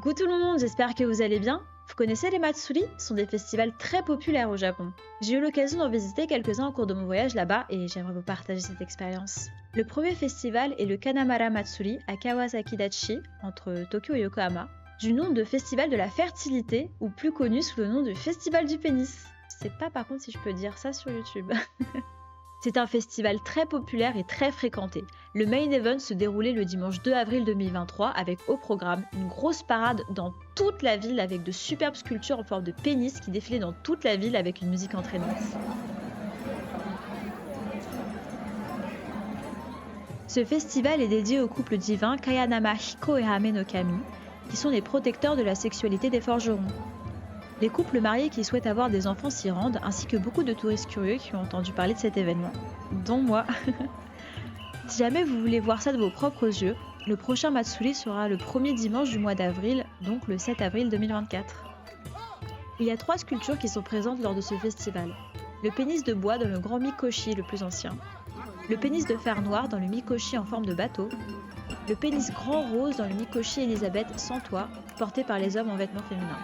Coucou tout le monde, j'espère que vous allez bien. Vous connaissez les Matsuri? Ce sont des festivals très populaires au Japon. J'ai eu l'occasion d'en visiter quelques-uns au cours de mon voyage là-bas et j'aimerais vous partager cette expérience. Le premier festival est le Kanamara Matsuri à Kawasaki-dachi, entre Tokyo et Yokohama, du nom de festival de la fertilité ou plus connu sous le nom de festival du pénis. Je sais pas par contre si je peux dire ça sur YouTube. C'est un festival très populaire et très fréquenté. Le main event se déroulait le dimanche 2 avril 2023 avec au programme une grosse parade dans toute la ville avec de superbes sculptures en forme de pénis qui défilaient dans toute la ville avec une musique entraînante. Ce festival est dédié au couple divin Kayanama Hiko et Hame no Kami, qui sont les protecteurs de la sexualité des forgerons. Les couples mariés qui souhaitent avoir des enfants s'y rendent, ainsi que beaucoup de touristes curieux qui ont entendu parler de cet événement, dont moi. Si jamais vous voulez voir ça de vos propres yeux, le prochain Matsuri sera le premier dimanche du mois d'avril, donc le 7 avril 2024. Il y a 3 sculptures qui sont présentes lors de ce festival. Le pénis de bois dans le grand mikoshi le plus ancien, le pénis de fer noir dans le mikoshi en forme de bateau, le pénis grand rose dans le mikoshi Elisabeth sans toit, porté par les hommes en vêtements féminins.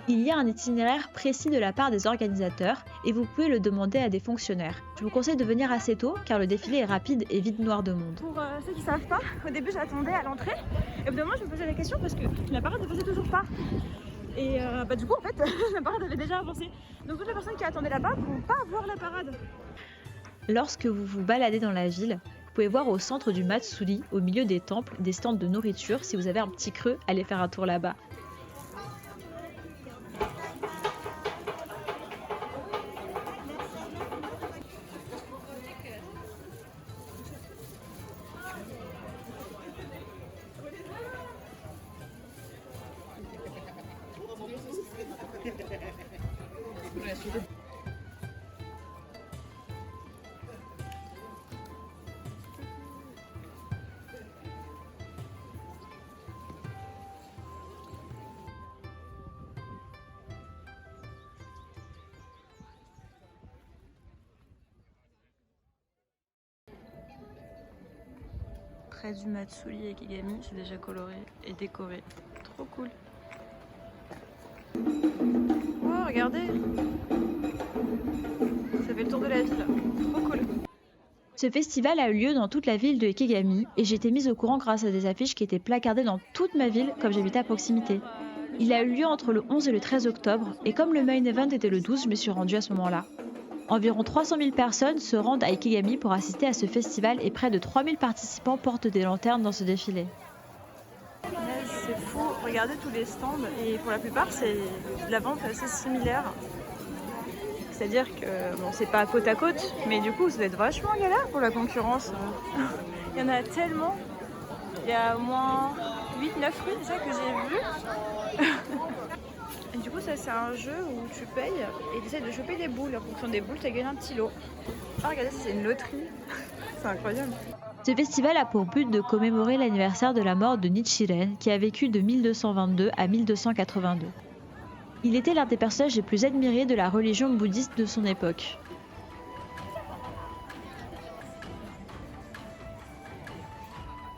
Il y a un itinéraire précis de la part des organisateurs et vous pouvez le demander à des fonctionnaires. Je vous conseille de venir assez tôt car le défilé est rapide et vite noir de monde. Pour ceux qui ne savent pas, au début j'attendais à l'entrée et au bout d'un moment je me posais la question parce que la parade ne faisait toujours pas. Et du coup en fait la parade avait déjà avancé. Donc toutes les personnes qui attendaient là-bas ne vont pas voir la parade. Lorsque vous vous baladez dans la ville, vous pouvez voir au centre du Matsuri, au milieu des temples, des stands de nourriture. Si vous avez un petit creux, allez faire un tour là-bas. Près du Matsuri et Kigami, c'est déjà coloré et décoré. Trop cool. Oh, regardez! Ça fait le tour de la ville. Trop cool. Ce festival a eu lieu dans toute la ville de Ikegami et j'ai été mise au courant grâce à des affiches qui étaient placardées dans toute ma ville comme j'habitais à proximité. Il a eu lieu entre le 11 et le 13 octobre et comme le main event était le 12, je me suis rendue à ce moment-là. Environ 300 000 personnes se rendent à Ikegami pour assister à ce festival et près de 3000 participants portent des lanternes dans ce défilé. C'est fou, regardez tous les stands et pour la plupart c'est de la vente assez similaire. C'est-à-dire que bon, c'est pas côte à côte, mais du coup ça doit être vachement galère pour la concurrence. Il y en a tellement, il y a au moins 8-9 rues déjà que j'ai vu. Et du coup ça c'est un jeu où tu payes et tu essaies de choper des boules. En fonction des boules tu as gagné un petit lot. Ah regardez, c'est une loterie, c'est incroyable. Ce festival a pour but de commémorer l'anniversaire de la mort de Nichiren qui a vécu de 1222 à 1282. Il était l'un des personnages les plus admirés de la religion bouddhiste de son époque.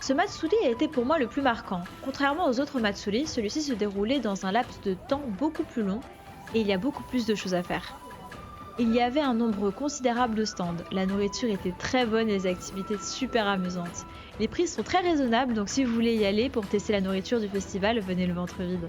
Ce Matsuri a été pour moi le plus marquant. Contrairement aux autres Matsuri, celui-ci se déroulait dans un laps de temps beaucoup plus long et il y a beaucoup plus de choses à faire. Il y avait un nombre considérable de stands, la nourriture était très bonne et les activités super amusantes. Les prix sont très raisonnables donc si vous voulez y aller pour tester la nourriture du festival, venez le ventre vide.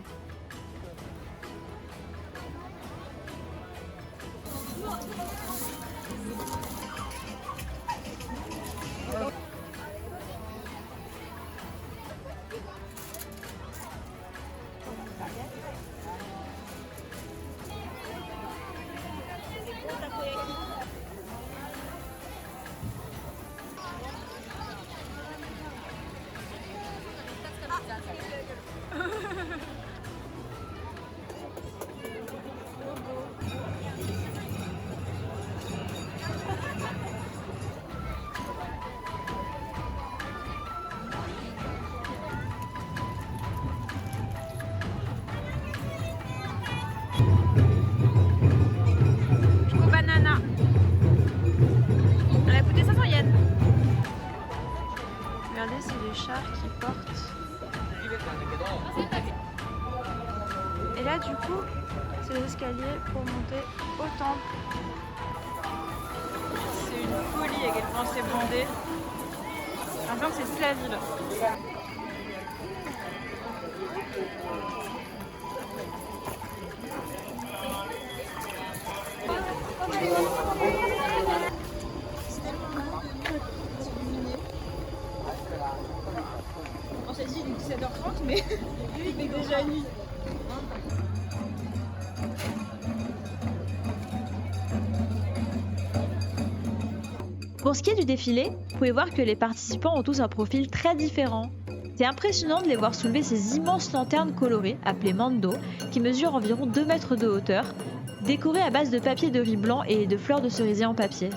c'est les chars qui portent. Et là, du coup, c'est les escaliers pour monter au temple. C'est une folie à quel point c'est bondé. J'ai l'impression que c'est toute la ville. On s'est dit il est 17h30 mais lui il est déjà nuit. Pour ce qui est du défilé, vous pouvez voir que les participants ont tous un profil très différent. C'est impressionnant de les voir soulever ces immenses lanternes colorées, appelées mando, qui mesurent environ 2 mètres de hauteur, décorées à base de papier de riz blanc et de fleurs de cerisier en papier.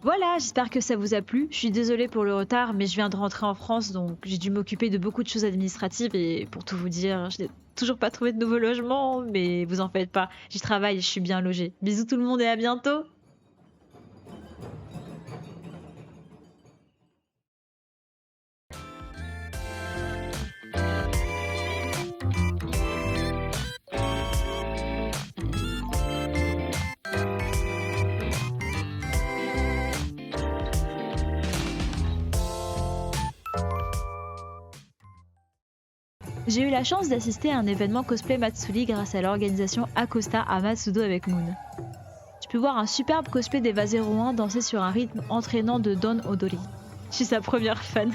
Voilà, j'espère que ça vous a plu. Je suis désolée pour le retard, mais je viens de rentrer en France, donc j'ai dû m'occuper de beaucoup de choses administratives et pour tout vous dire, je n'ai toujours pas trouvé de nouveau logement, mais vous en faites pas, j'y travaille et je suis bien logée. Bisous tout le monde et à bientôt! J'ai eu la chance d'assister à un événement cosplay Matsuri grâce à l'organisation Acosta à Matsudo avec Moon. Tu peux voir un superbe cosplay d'Eva 01 danser sur un rythme entraînant de Don Odori. Je suis sa première fan.